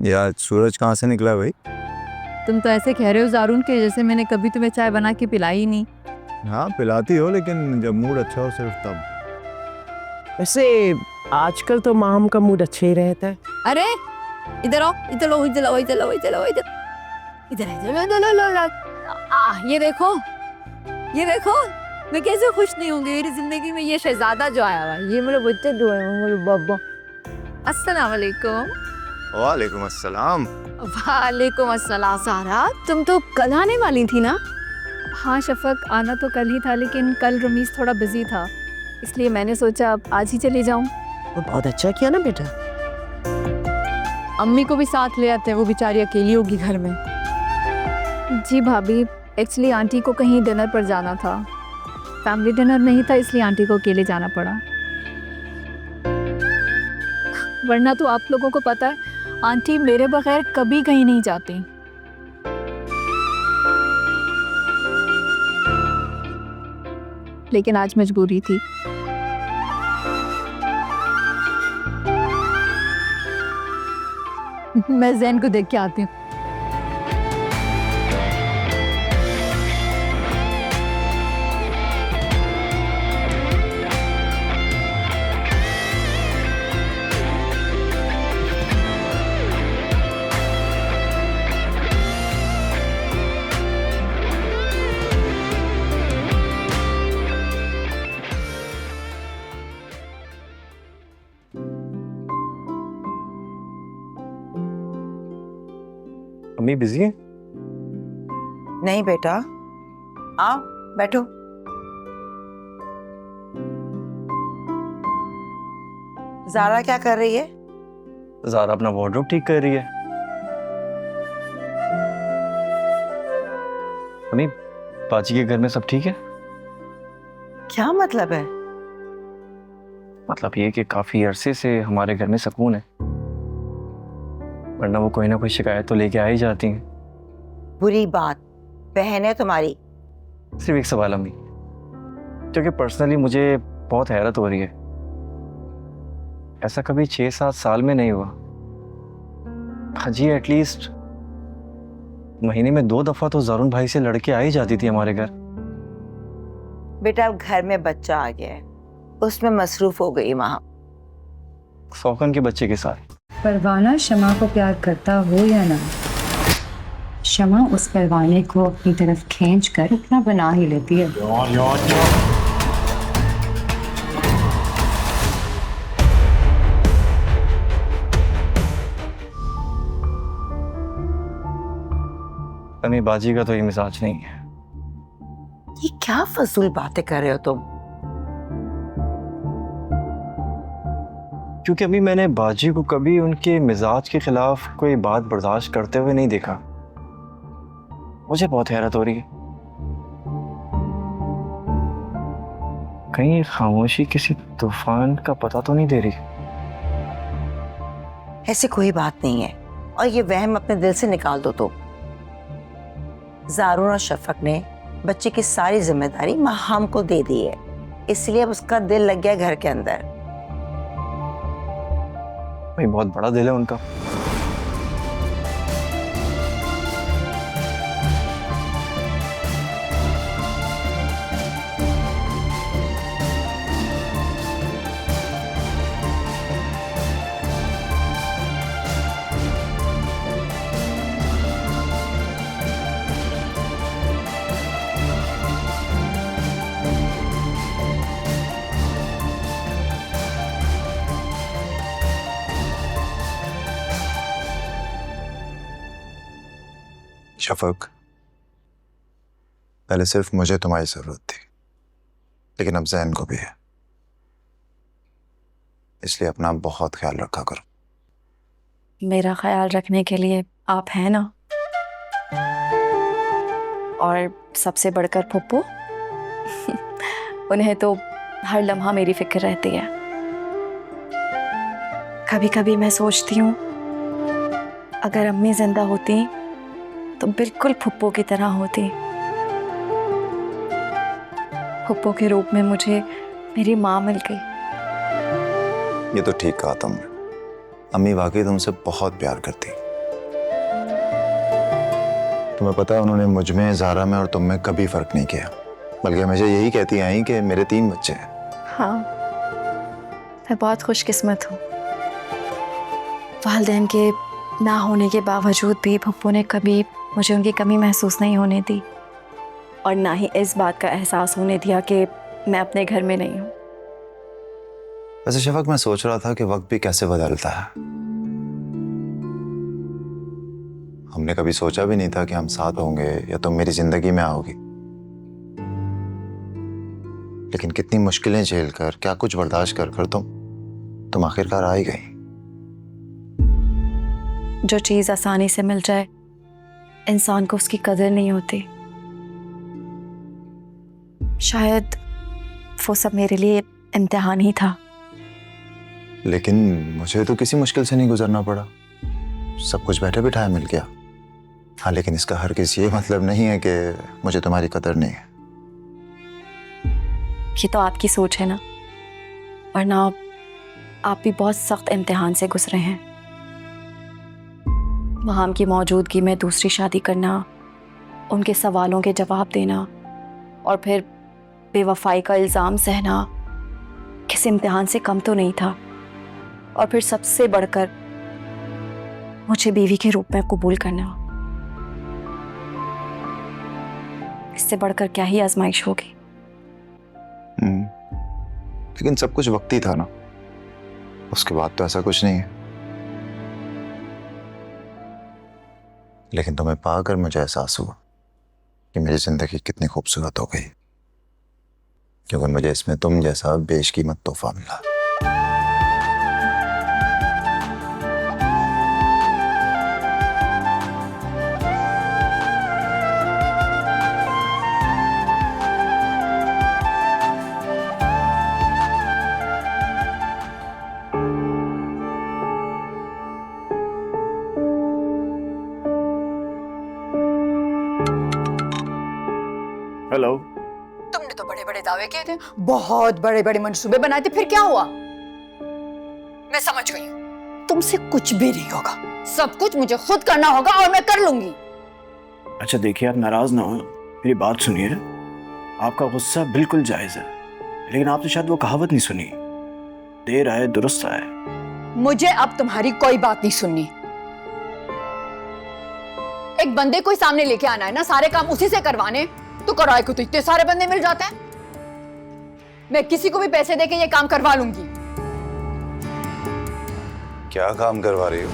यार सूरज कहाँ से निकला भाई? तुम तो ऐसे कह रहे हो जारून के जैसे मैंने कभी तुम्हें चाय बना के पिलाई ही नहीं। हाँ पिलाती हो, लेकिन जब मूड अच्छा हो सिर्फ तब। वैसे आजकल तो माम का मूड अच्छा ही रहता है। अरे इधर आओ, इधर आओ, इधर आओ, इधर आओ, इधर आओ, इधर इधर ये देखो, ये देखो, मैं कैसे खुश नहीं होंगी। मेरी जिंदगी में ये शहजादा जो आया हुआ, ये मेरे बच्चे जो है, मेरे बाबा। अस्सलाम वालेकुम। वालेकुम अस्सलाम। वालेकुम अस्सलाम। सारा तुम तो कल आने वाली थी ना? हाँ शफक, आना तो कल ही था, लेकिन कल रमीज थोड़ा बिजी था, इसलिए मैंने सोचा अब आज ही चली जाऊं। वो बहुत अच्छा किया ना बेटा। अम्मी को भी साथ ले आते हैं, वो बेचारी अकेली होगी घर में। जी भाभी, एक्चुअली आंटी को कहीं डिनर पर जाना था, फैमिली डिनर नहीं था, इसलिए आंटी को अकेले जाना पड़ा। वरना तो आप लोगों को पता है आंटी मेरे बगैर कभी कहीं नहीं जाती। लेकिन आज मजबूरी थी। मैं जैन को देख के आती हूँ। अम्मी बिजी है? नहीं बेटा, आओ बैठो। ज़ारा क्या कर रही है? ज़ारा अपना वार्डरोब ठीक कर रही है। अम्मी, बाजी के घर में सब ठीक है? क्या मतलब है? मतलब ये कि काफी अरसे से हमारे घर में सुकून है, वरना वो कोई ना कोई शिकायत तो लेके आ ही जाती हैं। बुरी बात, बहन है तुम्हारी। सिर्फ एक सवाल अम्मी, क्योंकि पर्सनली मुझे बहुत हैरत हो रही है, ऐसा कभी 6-7 साल में नहीं हुआ। हाजी एटलीस्ट महीने में 2 दफा तो जारून भाई से लड़के आ ही जाती थी हमारे घर। बेटा अब घर में बच्चा आ गया है, उसमें मसरूफ हो गई वहां। सौकन के बच्चे के साथ। परवाना शमा को प्यार करता हो या ना, शमा उस परवाने को अपनी तरफ खींच कर अपना बना ही लेती है। अम्मी, बाजी का तो ये मिजाज नहीं है। ये क्या फजूल बातें कर रहे हो तुम? क्योंकि अभी मैंने बाजी को कभी उनके मिजाज के खिलाफ कोई बात बर्दाश्त करते हुए नहीं देखा। मुझे बहुत हैरत हो रही है, कहीं ये खामोशी किसी तूफान का पता तो नहीं दे रही। ऐसी कोई बात नहीं है, और ये वहम अपने दिल से निकाल दो। तो ज़ारून और शफक ने बच्चे की सारी जिम्मेदारी हम को दे दी है, इसलिए अब उसका दिल लग गया घर के अंदर। भाई बहुत बड़ा दिल है उनका। शफक, पहले सिर्फ मुझे तुम्हारी जरूरत थी, लेकिन अब जैन को भी है, इसलिए अपना बहुत ख्याल रखा करो। मेरा ख्याल रखने के लिए आप हैं ना, और सबसे बढ़कर फुप्पू उन्हें तो हर लम्हा मेरी फिक्र रहती है। कभी कभी मैं सोचती हूँ अगर अम्मी जिंदा होती तो बिल्कुल फुप्पो की तरह होती। फुप्पो के रूप में मुझे मेरी माँ मिल गई। ये तो ठीक कहा तुमने, अम्मी वाकई तुमसे बहुत प्यार करती। तुम्हें पता है उन्होंने मुझ में, ज़ारा में और तुम में कभी फर्क नहीं किया, बल्कि हमेशा यही कहती आई कि मेरे 3 बच्चे हैं। हाँ, मैं बहुत खुशकिस्मत हूँ। वालिदैन के ना होने के बावजूद भी पप्पू ने कभी मुझे उनकी कमी महसूस नहीं होने दी और ना ही इस बात का एहसास होने दिया कि मैं अपने घर में नहीं हूँ। वैसे शफक, मैं सोच रहा था कि वक्त भी कैसे बदलता है। हमने कभी सोचा भी नहीं था कि हम साथ होंगे या तुम मेरी जिंदगी में आओगी, लेकिन कितनी मुश्किलें झेलकर, क्या कुछ बर्दाश्त कर कर तुम आखिरकार आ ही गई। जो चीज़ आसानी से मिल जाए इंसान को उसकी कदर नहीं होती। शायद वो सब मेरे लिए इम्तिहान ही था। लेकिन मुझे तो किसी मुश्किल से नहीं गुजरना पड़ा, सब कुछ बैठे बिठाए मिल गया। हाँ, लेकिन इसका हरगिज़ ये मतलब नहीं है कि मुझे तुम्हारी कदर नहीं है। ये तो आपकी सोच है ना, वरना आप भी बहुत सख्त इम्तिहान से गुजरे हैं। वहां की मौजूदगी में दूसरी शादी करना, उनके सवालों के जवाब देना और फिर बेवफाई का इल्ज़ाम सहना किसी इम्तिहान से कम तो नहीं था। और फिर सबसे बढ़कर मुझे बीवी के रूप में कबूल करना, इससे बढ़कर क्या ही आजमाइश होगी। लेकिन सब कुछ वक्ती था ना, उसके बाद तो ऐसा कुछ नहीं है। लेकिन तुम्हें पाकर मुझे एहसास हुआ कि मेरी जिंदगी कितनी खूबसूरत हो गई, क्योंकि मुझे इसमें तुम जैसा बेशकीमत तोहफा मिला। हेलो। तुमने तो बड़े बड़े दावे किए थे, बहुत बड़े बड़े मंसूबे बनाए थे, फिर क्या हुआ? मैं समझ गई हूँ, तुमसे कुछ भी नहीं होगा, सब कुछ मुझे खुद करना होगा और मैं कर लूंगी। अच्छा देखिए, आप नाराज ना हो, मेरी बात सुनिए। आपका गुस्सा बिल्कुल जायज है, लेकिन आपने शायद वो कहावत नहीं सुनी, देर आए दुरुस्त आए। मुझे अब तुम्हारी कोई बात नहीं सुननी। एक बंदे को ही सामने लेके आना है ना, सारे काम उसी से करवाने, तो कराए को तो इतने सारे बंदे मिल जाते हैं। मैं किसी को भी पैसे देके ये काम करवा लूंगी। क्या काम करवा रही हो?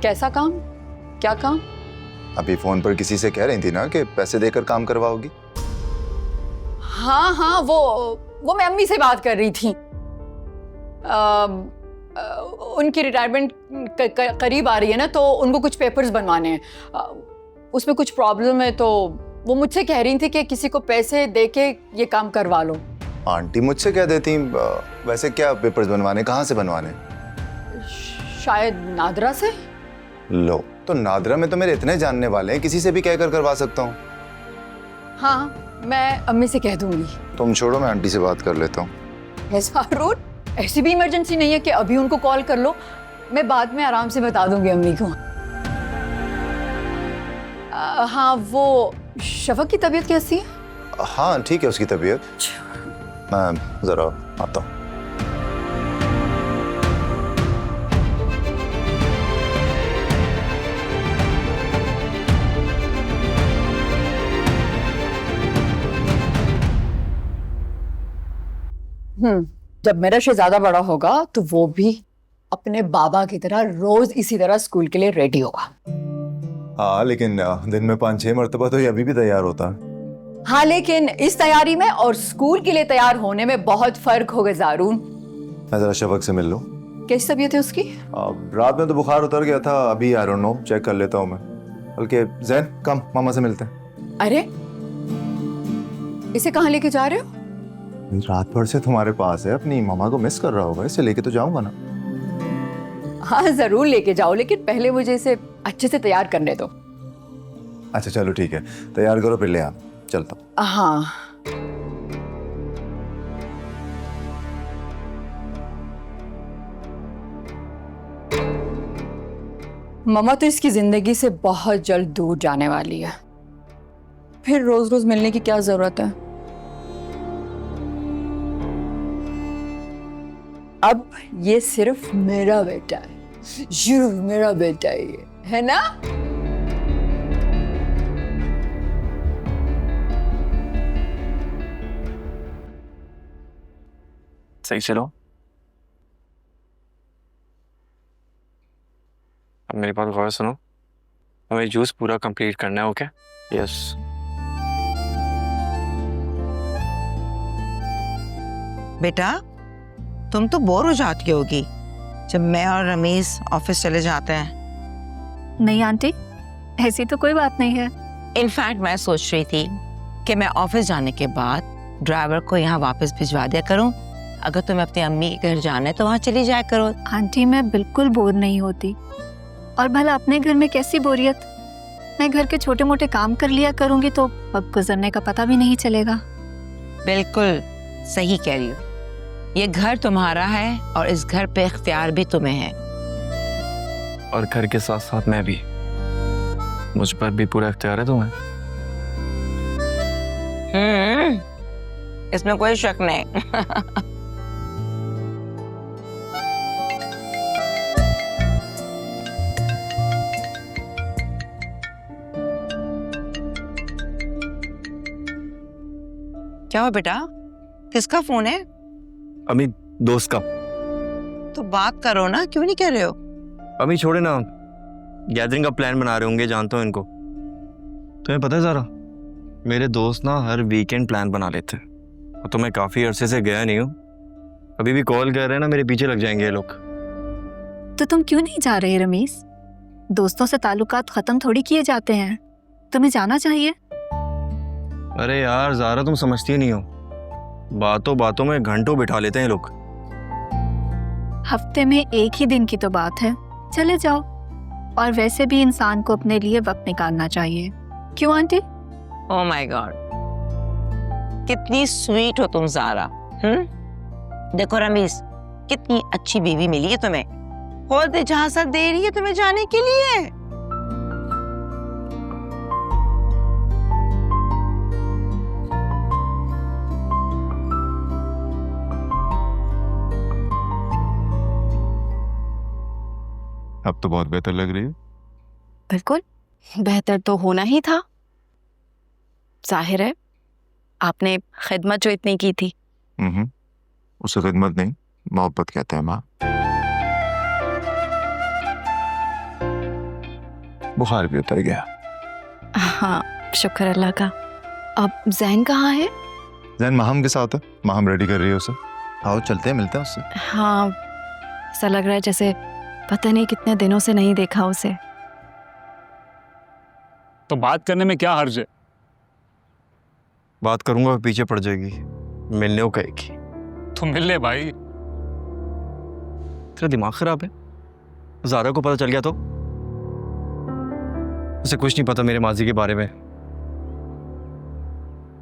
कैसा काम? क्या काम? अभी फोन पर किसी से कह रही थी ना कि पैसे देकर काम करवाओगी। हाँ हाँ, वो मैं अम्मी से बात कर रही थी। उनकी रिटायरमेंट करीब आ रही है ना, तो उनको कुछ पेपर्स बनवाने हैं, उसमें कुछ प्रॉब्लम है, तो वो मुझसे कह रही थी कि किसी को पैसे देके ये काम करवा लो। आंटी मुझसे कह देती, वैसे क्या पेपर्स बनवाने, कहाँ से बनवाने? शायद नादरा से। लो, तो नादरा में तो मेरे इतने जानने वाले हैं, किसी से भी कहकर करवा सकता हूँ। हाँ, मैं अम्मी से कह दूंगी। तुम छोड़ो, मैं आंटी से बात कर लेता हूँ। ऐसा रूट, ऐसी भी इमरजेंसी नहीं है कि अभी उनको कॉल कर लो, मैं बाद में आराम से बता दूंगी अम्मी को। हाँ, वो शफक की तबीयत कैसी है? हाँ ठीक है उसकी तबीयत, मैं जरा आता हूँ। जब मेरा शहजादा बड़ा होगा तो वो भी अपने बाबा की तरह रोज इसी तरह स्कूल के लिए रेडी होगा। हाँ, लेकिन दिन में 5-6 मरतबा तो ये अभी भी तैयार होता है। हाँ, लेकिन इस तैयारी में और स्कूल के लिए तैयार होने में बहुत फर्क होगा ज़ारून। मैं जरा शफक से मिल लूं। कैसी तबीयत है उसकी? रात में तो बुखार उतर गया था, अभी आई डोंट नो, चेक कर लेता हूँ मैं। बल्कि जैन, कम मामा से मिलते हैं। अरे, इसे कहाँ लेके जा रहे हो? रात भर से तुम्हारे पास है, अपनी मामा को मिस कर रहा होगा, इसे लेके तो जाऊंगा ना। हाँ जरूर लेके जाओ, लेकिन पहले मुझे इसे अच्छे से तैयार करने दो। अच्छा चलो ठीक है, तैयार करो फिर ले आ, चलता हूँ। हाँ, ममा तो इसकी जिंदगी से बहुत जल्द दूर जाने वाली है, फिर रोज रोज मिलने की क्या जरूरत है। अब ये सिर्फ मेरा बेटा है, सिर्फ मेरा बेटा ये है ना। सही चलो, अब मेरी बात गौर से सुनो, हमें जूस पूरा कंप्लीट करना है। ओके? यस। बेटा तुम तो बोर हो जाती होगी जब मैं और रमेश ऑफिस चले जाते हैं। नहीं आंटी, ऐसी तो कोई बात नहीं है। इनफैक्ट मैं सोच रही थी कि मैं ऑफिस जाने के बाद ड्राइवर को यहाँ वापस भिजवा दिया करूँ। अगर तुम्हें अपनी अम्मी के घर जाना है तो वहाँ चली जाया करो। आंटी मैं बिल्कुल बोर नहीं होती, और भला अपने घर में कैसी बोरियत। मैं घर के छोटे मोटे काम कर लिया करूंगी तो वक्त गुजरने का पता भी नहीं चलेगा। बिल्कुल सही कह रही हो, ये घर तुम्हारा है और इस घर पे इख्तियार भी तुम्हें है। और घर के साथ साथ मैं भी, मुझ पर भी पूरा इख्तियार है तुम्हें। इसमें कोई शक नहीं। क्या हुआ बेटा, किसका फोन है? अम्मी, दोस्त का। तो बात करो ना, क्यों नहीं कह रहे हो? अम्मी छोड़े ना, गैदरिंग का प्लान बना रहे होंगे, जानता हूँ इनको। तुम्हें पता है ज़रा, मेरे दोस्त ना हर वीकेंड प्लान बना लेते हैं, और तो मैं काफ़ी अरसे से गया नहीं हूँ। अभी भी कॉल कर रहे हैं ना, मेरे पीछे लग जाएंगे ये लोग। तो तुम क्यों नहीं जा रहे रमेश? दोस्तों से ताल्लुकात खत्म थोड़ी किए जाते हैं, तुम्हें जाना चाहिए। अरे यार ज़ारा, तुम समझती नहीं हो, बातों बातों में घंटों बिठा लेते हैं लोग। हफ्ते में एक ही दिन की तो बात है, चले जाओ। और वैसे भी इंसान को अपने लिए वक्त निकालना चाहिए, क्यों आंटी? ओह माय गॉड, कितनी स्वीट हो तुम ज़ारा। देखो रमीश, कितनी अच्छी बीवी मिली है तुम्हें, खुद इजाजत दे रही है तुम्हें जाने के लिए। अब तो बहुत बेहतर लग रही है। बिल्कुल बेहतर तो होना ही था। जाहिर है आपने खिदमत जो इतनी की थी। उसे खिदमत नहीं, मोहब्बत कहते हैं माँ। बुखार भी उतर गया। हाँ शुक्र अल्लाह का। अब जैन कहाँ है? जैन माहम के साथ है, माहम रेडी कर रही है उसे। आओ चलते हैं, मिलते हैं उससे। हाँ ऐसा लग रहा है जैसे पता नहीं कितने दिनों से नहीं देखा उसे। तो बात करने में क्या हर्ज है? बात करूंगा पीछे पड़ जाएगी, मिलने को कहेगी। तो मिल ले भाई। तेरा दिमाग खराब है? ज़ारा को पता चल गया तो? उसे कुछ नहीं पता मेरे माजी के बारे में।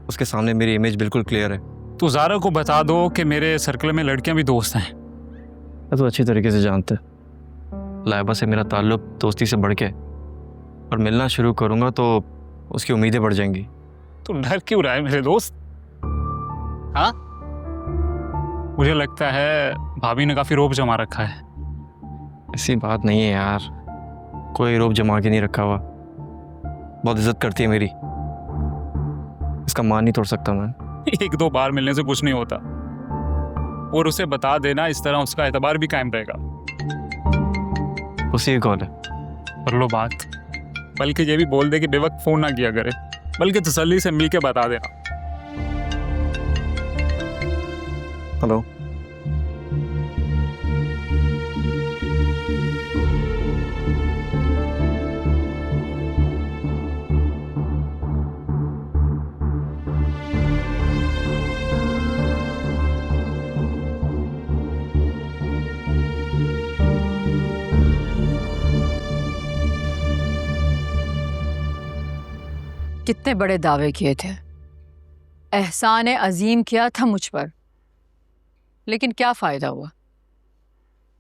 उसके सामने मेरी इमेज बिल्कुल क्लियर है। तो ज़ारा को बता दो कि मेरे सर्कल में लड़कियां भी दोस्त हैं। तो अच्छी तरीके से जानते, लाइबा से मेरा ताल्लुक दोस्ती से बढ़ के, और मिलना शुरू करूंगा तो उसकी उम्मीदें बढ़ जाएंगी। तो डर क्यों रहा है मेरे दोस्त? हाँ मुझे लगता है भाभी ने काफी रोब जमा रखा है। ऐसी बात नहीं है यार, कोई रोब जमा के नहीं रखा हुआ। बहुत इज्जत करती है मेरी, इसका मान नहीं तोड़ सकता मैं। एक दो बार मिलने से कुछ नहीं होता, और उसे बता देना, इस तरह उसका एतबार भी कायम रहेगा। उसी की कॉल है, कर लो बात। बल्कि ये भी बोल दे कि बेवक्त फोन ना किया करे, बल्कि तसल्ली से मिल के बता देना। हेलो। कितने बड़े दावे किए थे, एहसान अजीम किया था मुझ पर, लेकिन क्या फायदा हुआ?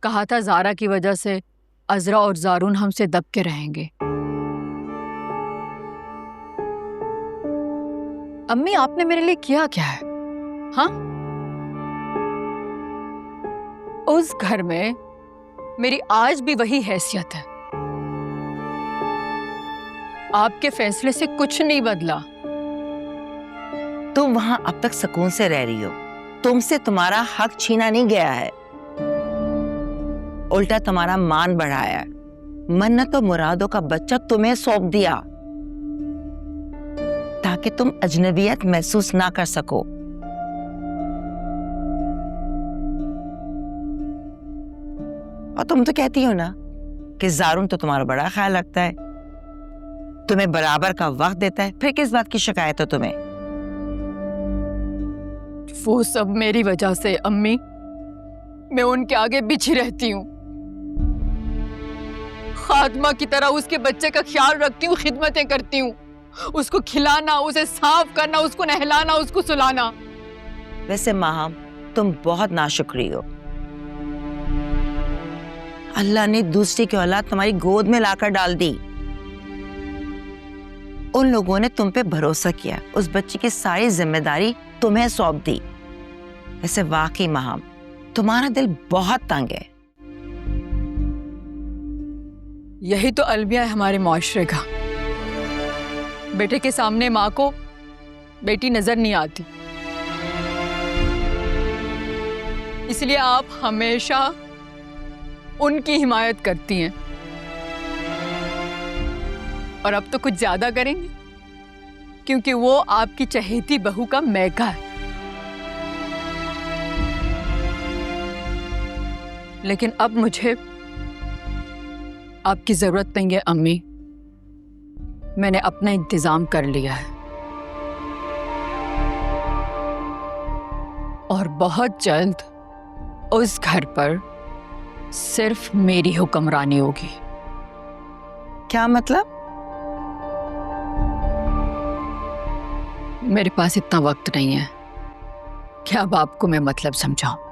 कहा था ज़ारा की वजह से अजरा और जारून हमसे दब के रहेंगे। अम्मी, आपने मेरे लिए किया क्या है? हाँ, उस घर में मेरी आज भी वही हैसियत है। आपके फैसले से कुछ नहीं बदला। तुम वहां अब तक सुकून से रह रही हो, तुमसे तुम्हारा हक छीना नहीं गया है, उल्टा तुम्हारा मान बढ़ाया है। मन्नत और मुरादों का बच्चा तुम्हें सौंप दिया ताकि तुम अजनबियत महसूस ना कर सको। और तुम तो कहती हो ना कि जारून तो तुम्हारा बड़ा ख्याल रखता है, तुम्हें बराबर का वक्त देता है, फिर किस बात की शिकायत है तुम्हें? वो सब मेरी वजह से अम्मी, मैं उनके आगे बिछी रहती हूँ। खात्मा की तरह उसके बच्चे का ख्याल रखती हूँ, खिदमतें करती हूँ, उसको खिलाना, उसे साफ करना, उसको नहलाना, उसको सुलाना। वैसे माहम, तुम बहुत नाशुक्री हो। अल्लाह ने दूसरी की औलाद तुम्हारी गोद में लाकर डाल दी। उन लोगों ने तुम पे भरोसा किया, उस बच्ची की सारी जिम्मेदारी तुम्हें सौंप दी। वैसे वाकई माहम, तुम्हारा दिल बहुत तंग है। यही तो अलमिया है हमारे मुआशरे का। बेटे के सामने माँ को बेटी नजर नहीं आती, इसलिए आप हमेशा उनकी हिमायत करती हैं, और अब तो कुछ ज्यादा करेंगे क्योंकि वो आपकी चहेती बहू का मैका है। लेकिन अब मुझे आपकी जरूरत नहीं है अम्मी, मैंने अपना इंतजाम कर लिया है और बहुत जल्द उस घर पर सिर्फ मेरी हुक्मरानी होगी। क्या मतलब? मेरे पास इतना वक्त नहीं है कि अब आपको मैं मतलब समझाऊं।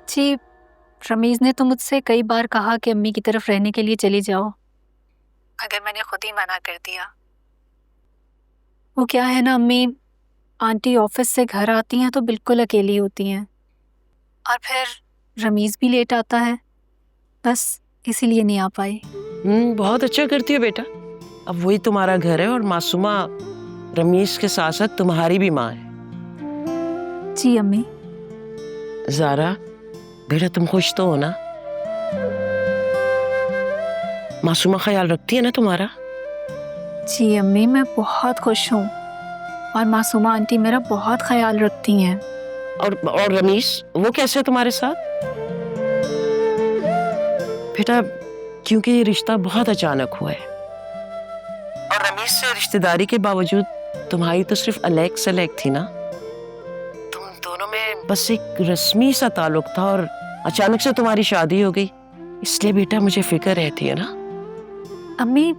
जी, रमीज़ ने तो मुझसे कई बार कहा कि अम्मी की तरफ रहने के लिए चली जाओ, मगर मैंने खुद ही मना कर दिया। वो क्या है ना अम्मी, आंटी ऑफिस से घर आती हैं तो बिल्कुल अकेली होती हैं, और फिर रमीज़ भी लेट आता है, बस इसीलिए नहीं आ पाई। बहुत अच्छा करती हो बेटा। अब वही तुम्हारा घर है और मासूमा रमीज़ के साथ साथ तुम्हारी भी माँ है। जी अम्मी। ज़ारा बेटा, तुम खुश तो हो ना? मासूमा ख्याल रखती है ना तुम्हारा? जी अम्मी, मैं बहुत खुश हूँ और मासूमा आंटी मेरा बहुत ख्याल रखती हैं। और रमीज़, वो कैसे है तुम्हारे साथ? बेटा, क्योंकि ये रिश्ता बहुत अचानक हुआ है और रमीज़ से रिश्तेदारी के बावजूद तुम्हारी तो सिर्फ अलग सलग थी ना। तुम दोनों में बस एक रस्मी सा ताल्लुक था और अचानक से तुम्हारी शादी हो गई, इसलिए बेटा मुझे फिक्र रहती है ना। अम्मी,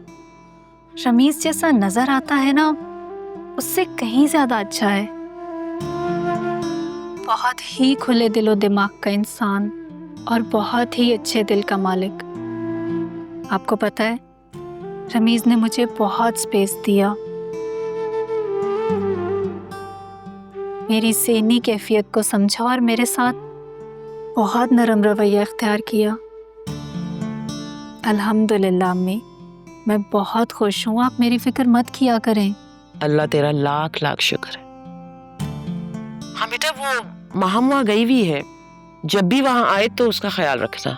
रमीज़ जैसा नजर आता है ना, उससे कहीं ज्यादा अच्छा है। बहुत ही खुले दिलो दिमाग का इंसान और बहुत ही अच्छे दिल का मालिक। आपको पता है, रमीज़ ने मुझे बहुत स्पेस दिया, मेरी ज़हनी कैफियत को समझा और मेरे साथ बहुत नरम रवैया इख्तियार किया। अल्हम्दुलिल्लाह अम्मी, मैं बहुत खुश हूँ। आप मेरी फिक्र मत किया करें। अल्लाह तेरा लाख लाख शुक्र है। बेटा वो महम वहाँ गई हुई है, जब भी वहाँ आए तो उसका ख्याल रखना।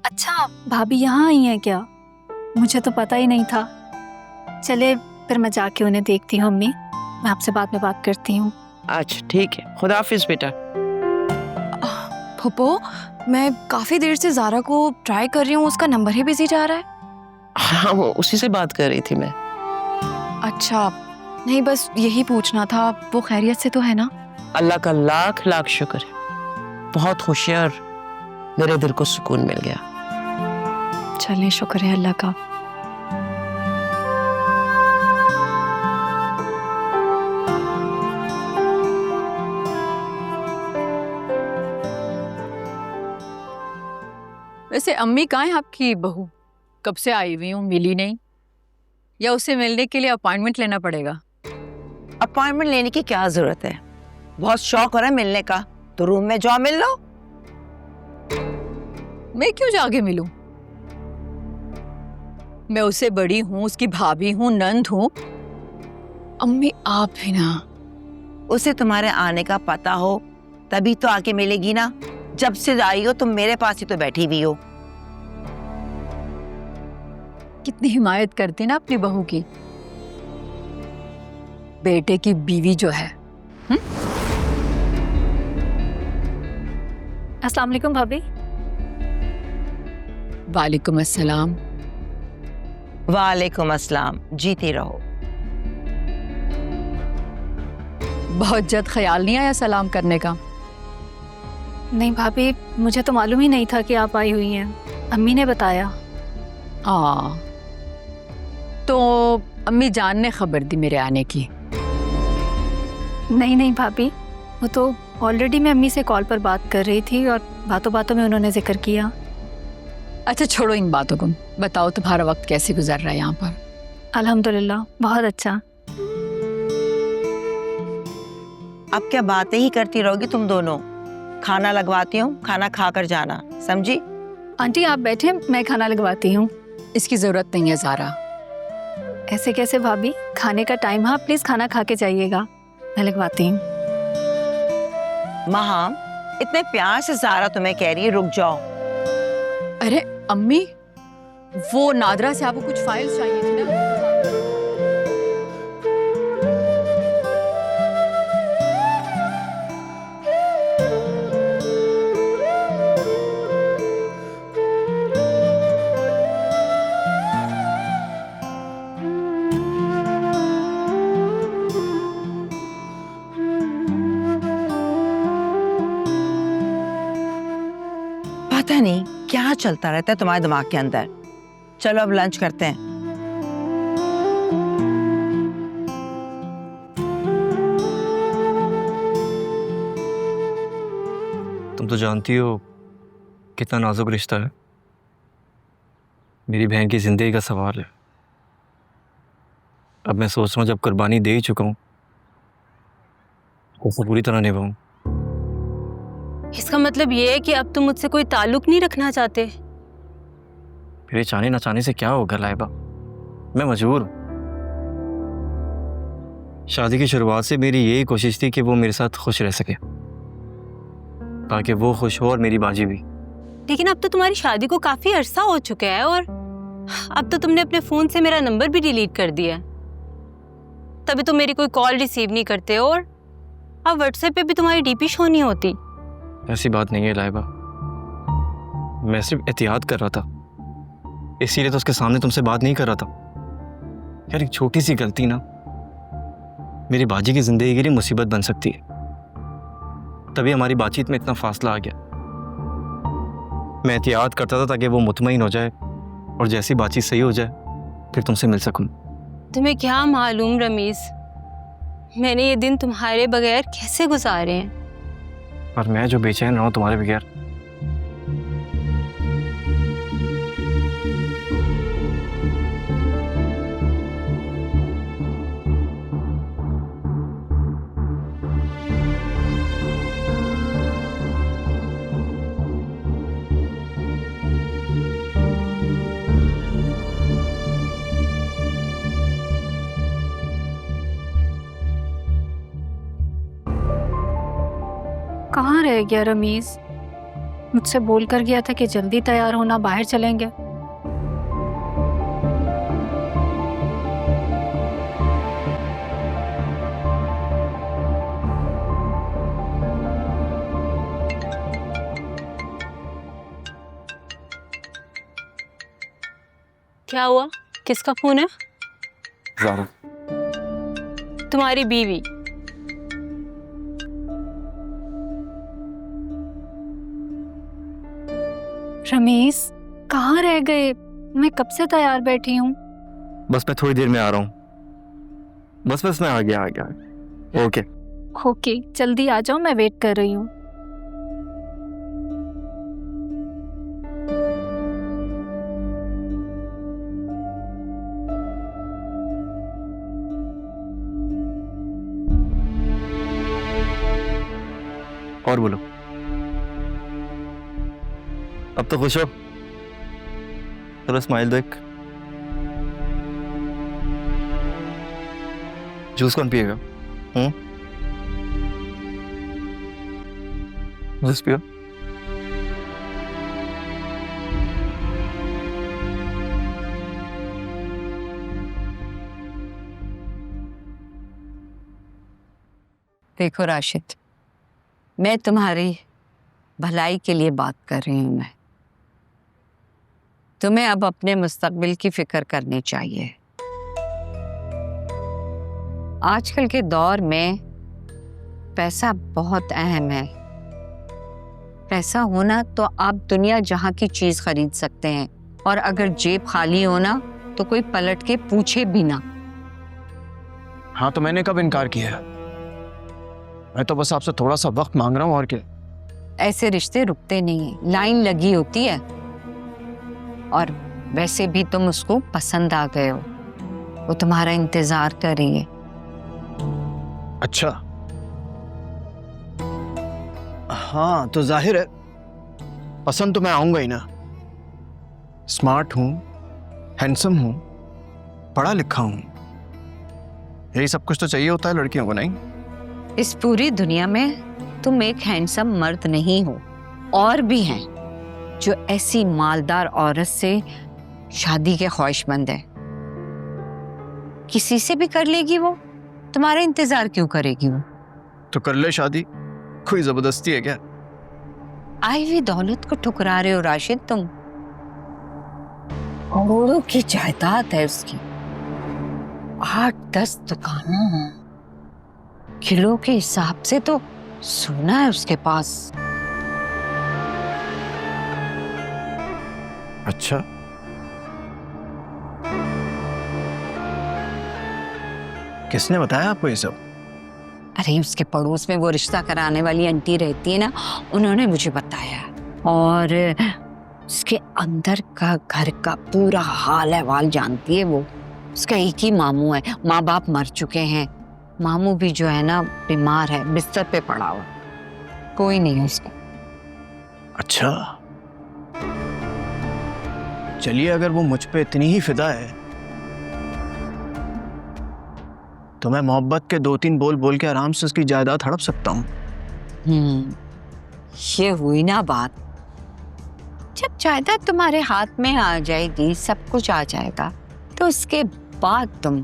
अच्छा भाभी यहाँ आई हैं क्या? मुझे तो पता ही नहीं था। चले फिर मैं जाके उन्हें देखती हूँ अम्मी, मैं आपसे बाद में बात करती हूँ। अच्छा ठीक है, खुदा हाफिज बेटा। फूफो, मैं काफ़ी देर से ज़ारा को ट्राई कर रही हूँ, उसका नंबर ही बिजी जा रहा है। हाँ वो उसी से बात कर रही थी मैं। अच्छा, नहीं बस यही पूछना था, वो खैरियत से तो है ना? अल्लाह का लाख लाख शुक्र है, बहुत खुश है और मेरे दिल को सुकून मिल गया। चलें, शुक्र है अल्लाह का। वैसे अम्मी कहाँ है आपकी बहू? कब से आई हुई हूँ, मिली नहीं, या उसे मिलने के लिए अपॉइंटमेंट लेना पड़ेगा? अपॉइंटमेंट लेने की क्या जरूरत है? बहुत शौक हो रहा है मिलने का तो रूम में जाओ मिल लो। मैं क्यों जाके मिलूं? मैं उससे बड़ी हूँ, उसकी भाभी हूँ, नंद हूँ। अम्मी आप भी ना। उसे तुम्हारे आने का पता हो तभी तो आके मिलेगी ना। जब से आई हो तुम मेरे पास ही तो बैठी हुई हो। कितनी हिमायत करती ना अपनी बहू की, बेटे की बीवी जो है। अस्सलाम वालेकुम भाभी। वालेकुम अस्सलाम। वालेकुम अस्सलाम, जीती रहो। बहुत जद ख्याल नहीं आया सलाम करने का? नहीं भाभी, मुझे तो मालूम ही नहीं था कि आप आई हुई हैं, अम्मी ने बताया। हाँ, तो अम्मी जान ने खबर दी मेरे आने की? नहीं नहीं भाभी, वो तो ऑलरेडी मैं अम्मी से कॉल पर बात कर रही थी और बातों बातों में उन्होंने जिक्र किया। अच्छा छोड़ो इन बातों को, बताओ तुम्हारा वक्त कैसे गुजर रहा है यहाँ पर? अल्हम्दुलिल्लाह बहुत अच्छा। अब क्या बातें ही करती रहोगी तुम दोनों? खाना लगवाती हूँ, खाना खाकर जाना, समझी? आंटी आप बैठे, मैं खाना लगवाती हूँ। इसकी जरूरत नहीं है ज़ारा। ऐसे कैसे भाभी, खाने का टाइम है, प्लीज खाना खा के जाइएगा, मैं लगवाती हूँ। महाम, इतने प्यार से ज़ारा तुम्हें कह रही है रुक जाओ। अरे अम्मी, वो नादरा से आपको कुछ फाइल्स चाहिए थी ना? पता नहीं क्या चलता रहता है तुम्हारे दिमाग के अंदर। चलो अब लंच करते हैं। तुम तो जानती हो कितना नाजुक रिश्ता है, मेरी बहन की जिंदगी का सवाल है। अब मैं सोच रहा हूँ जब कुर्बानी दे ही चुका हूँ तो उसे पूरी तरह निभाऊं। इसका मतलब ये है कि अब तुम मुझसे कोई ताल्लुक नहीं रखना चाहते? मेरे चाहने ना चाहने से क्या होगा लाइबा, मैं मजबूर हूँ। शादी की शुरुआत से मेरी यही कोशिश थी कि वो मेरे साथ खुश रह सके, ताकि वो खुश हो और मेरी बाजी भी। लेकिन अब तो तुम्हारी शादी को काफी अरसा हो चुका है और अब तो तुमने अपने फोन से मेरा नंबर भी डिलीट कर दिया है। तभी तो मेरी कोई कॉल रिसीव नहीं करते और अब व्हाट्सएप पे भी तुम्हारी डीपी शो नहीं होती। ऐसी बात नहीं है लाइबा, मैं सिर्फ एहतियात कर रहा था, इसीलिए तो उसके सामने तुमसे बात नहीं कर रहा था। यार एक छोटी सी गलती ना मेरी बाजी की जिंदगी के लिए मुसीबत बन सकती है, तभी हमारी बातचीत में इतना फासला आ गया। मैं एहतियात करता था ताकि वो मुतमईन हो जाए और जैसी बातचीत सही हो जाए फिर तुमसे मिल सकूं। तुम्हें क्या मालूम रमीज, मैंने ये दिन तुम्हारे बगैर कैसे गुजारे हैं। और मैं जो बेचैन रहा हूं तुम्हारे बगैर। रह गया रमीज? मुझसे बोल कर गया था कि जल्दी तैयार होना, बाहर चलेंगे। क्या हुआ? किसका फोन है? ज़ारा। तुम्हारी बीवी। रमीज कहाँ रह गए? मैं कब से तैयार बैठी हूँ। बस मैं थोड़ी देर में आ रहा हूँ। बस मैं आ गया। ओके। ओके, जल्दी आ जाओ, मैं वेट कर रही हूँ। और बोलो। अब तो खुश हो? चलो स्माइल दो एक। जूस कौन पिएगा? जूस पियो। देखो राशिद, मैं तुम्हारी भलाई के लिए बात कर रही हूँ। मैं तुम्हें अब अपने मुस्तकबिल की फिक्र करनी चाहिए। आजकल के दौर में पैसा बहुत अहम है। पैसा होना तो आप दुनिया जहां की चीज खरीद सकते हैं, और अगर जेब खाली होना तो कोई पलट के पूछे भी ना। हाँ, तो मैंने कब इनकार किया? मैं तो बस आपसे थोड़ा सा वक्त मांग रहा हूँ, और क्या। ऐसे रिश्ते रुकते नहीं हैं, लाइन लगी होती है। और वैसे भी तुम उसको पसंद आ गए हो, वो तुम्हारा इंतजार कर रही है। अच्छा, हाँ तो जाहिर है पसंद तो मैं आऊंगा ही ना। स्मार्ट हूं, हैंडसम हूं, पढ़ा लिखा हूं, यही सब कुछ तो चाहिए होता है लड़कियों को, नहीं? इस पूरी दुनिया में तुम एक हैंडसम मर्द नहीं हो, और भी हैं जो ऐसी मालदार औरत से शादी के ख्वाहिशमंद है। किसी से भी कर लेगी वो, तुम्हारा इंतजार क्यों करेगी वो? तो कर ले शादी, कोई जबरदस्ती है क्या? आई हुई दौलत को ठुकरा रहे हो राशिद तुम। करोड़ों की जायदाद है उसकी, 8-10 दुकानें हैं, किलो के हिसाब से तो सोना है उसके पास। अच्छा, किसने बताया आपको ये सब? अरे उसके पड़ोस में वो रिश्ता कराने वाली आंटी रहती है ना, उन्होंने मुझे बताया। और उसके अंदर का घर का पूरा हाल अहवाल जानती है वो। उसका एक ही मामू है, माँ बाप मर चुके हैं। मामू भी जो है ना बीमार है, बिस्तर पे पड़ा हुआ, कोई नहीं है उसका। अच्छा, चलिए अगर वो मुझ पे इतनी ही फिदा है तो मैं मोहब्बत के 2-3 बोल बोल के आराम से उसकी जायदाद हड़प सकता हूँ। ये हुई ना बात। जब जायदाद तुम्हारे हाथ में आ जाएगी, सब कुछ आ जाएगा, तो उसके बाद तुम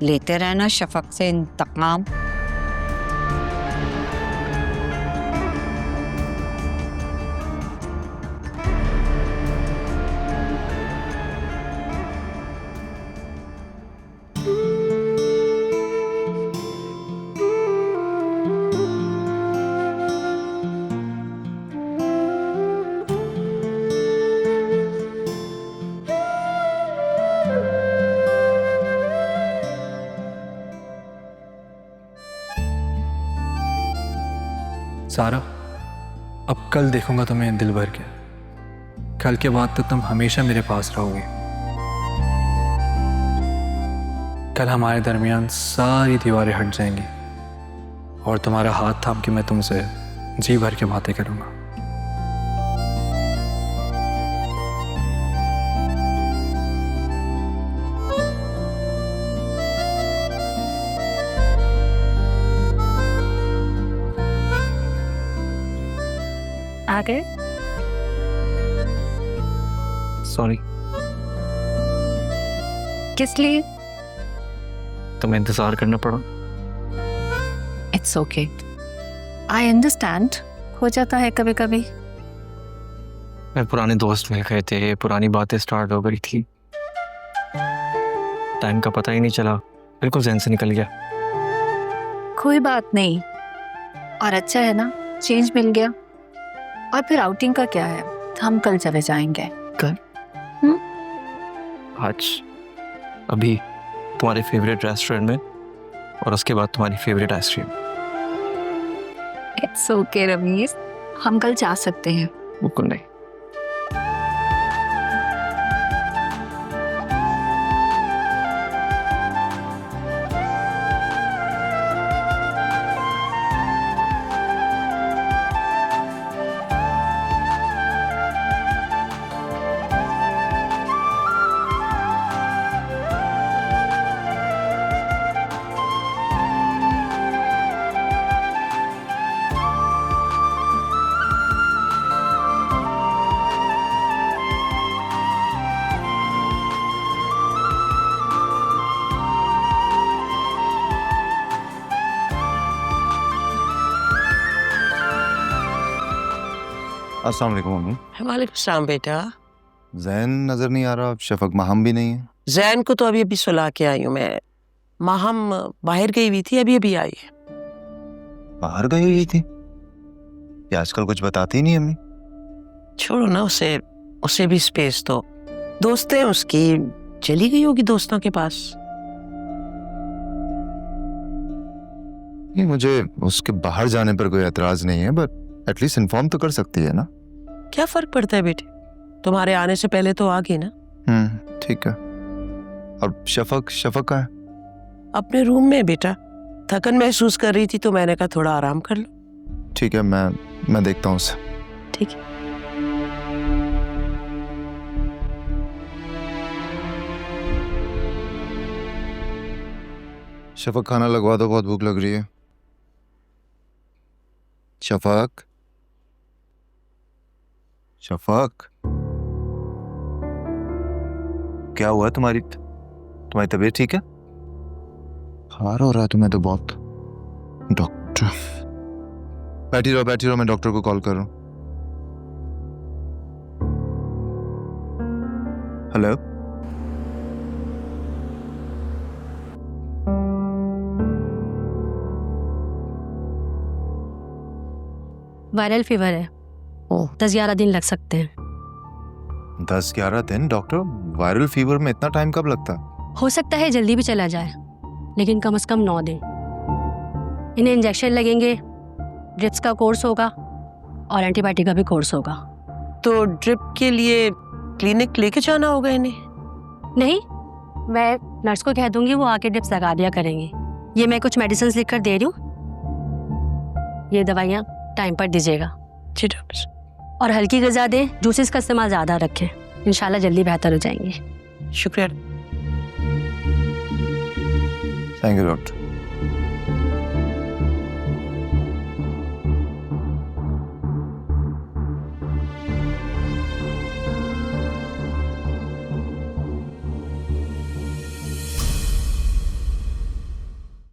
लेते रहना शफक से इंतकाम। सारा, अब कल देखूंगा तुम्हें दिल भर के। कल के बाद तो तुम हमेशा मेरे पास रहोगे। कल हमारे दरमियान सारी दीवारें हट जाएंगी और तुम्हारा हाथ थाम के मैं तुमसे जी भर के बातें करूंगा। आ गए। सॉरी, किस लिए? तुम्हें इंतजार करना पड़ा। इट्स ओके, आई अंडरस्टैंड, हो जाता है कभी कभी। मेरे पुराने दोस्त मिल गए थे, पुरानी बातें स्टार्ट हो गई थी, टाइम का पता ही नहीं चला, बिल्कुल ज़हन से निकल गया। कोई बात नहीं, और अच्छा है ना, चेंज मिल गया। और फिर आउटिंग का क्या है, हम कल चले जाएंगे। कल? आज, अभी तुम्हारे फेवरेट रेस्टोरेंट में, और उसके बाद तुम्हारी favourite ice cream. It's okay Rameez, हम कल जा सकते हैं। बिल्कुल नहीं। अस्सलाम वालेकुम मम्मी। वालेकुम सलाम बेटा। जैन नजर नहीं आ रहा, शफक माहम भी नहीं है। जैन को तो अभी अभी सुला के आई हूँ मैं। माहम बाहर गई हुई थी, अभी अभी आई है। बाहर गई हुई थी? ये आजकल कुछ बताती नहीं अम्मी। छोड़ो ना उसे, उसे भी स्पेस दो। दोस्त है उसकी, चली गई होगी दोस्तों के पास। नहीं, मुझे उसके बाहर जाने पर कोई एतराज नहीं है, बट एटलीस्ट इन्फॉर्म तो कर सकती है ना। क्या फर्क पड़ता है बेटे, तुम्हारे आने से पहले तो आ गई ना। ठीक है। और शफक का है? अपने रूम में बेटा, थकन महसूस कर रही थी तो मैंने कहा थोड़ा आराम कर लो। ठीक है, मैं देखता हूँ उसे। ठीक है। शफक खाना लगवा दो, बहुत भूख लग रही है। शफक, क्या हुआ तुम्हारी तबीयत ठीक है? बुखार हो रहा है तुम्हें तो बहुत। डॉक्टर, बैठी रहो, मैं डॉक्टर को कॉल कर रहा हूँ। हेलो, वायरल फीवर है, 10-11 दिन लग सकते हैं। 10-11 दिन? डॉक्टर, वायरल फीवर में इतना टाइम कब लगता? हो सकता है जल्दी भी चला जाए, लेकिन कम से कम 9 दिन। इन्हें इंजेक्शन लगेंगे, ड्रिप्स का कोर्स होगा और एंटीबायोटिक का भी कोर्स होगा। तो ड्रिप के लिए क्लिनिक लेके जाना होगा इन्हें? नहीं, मैं नर्स को कह दूंगी, वो आके ड्रिप्स लगा दिया करेंगे। ये मैं कुछ मेडिसिन लिख कर दे रही हूँ, ये दवाइयाँ टाइम पर दीजिएगा। जी डॉक्टर। और हल्की ग़िज़ा दें, जूसेस का इस्तेमाल ज़्यादा रखें, इंशाल्लाह जल्दी बेहतर हो जाएंगे। शुक्रिया। Thank you doctor.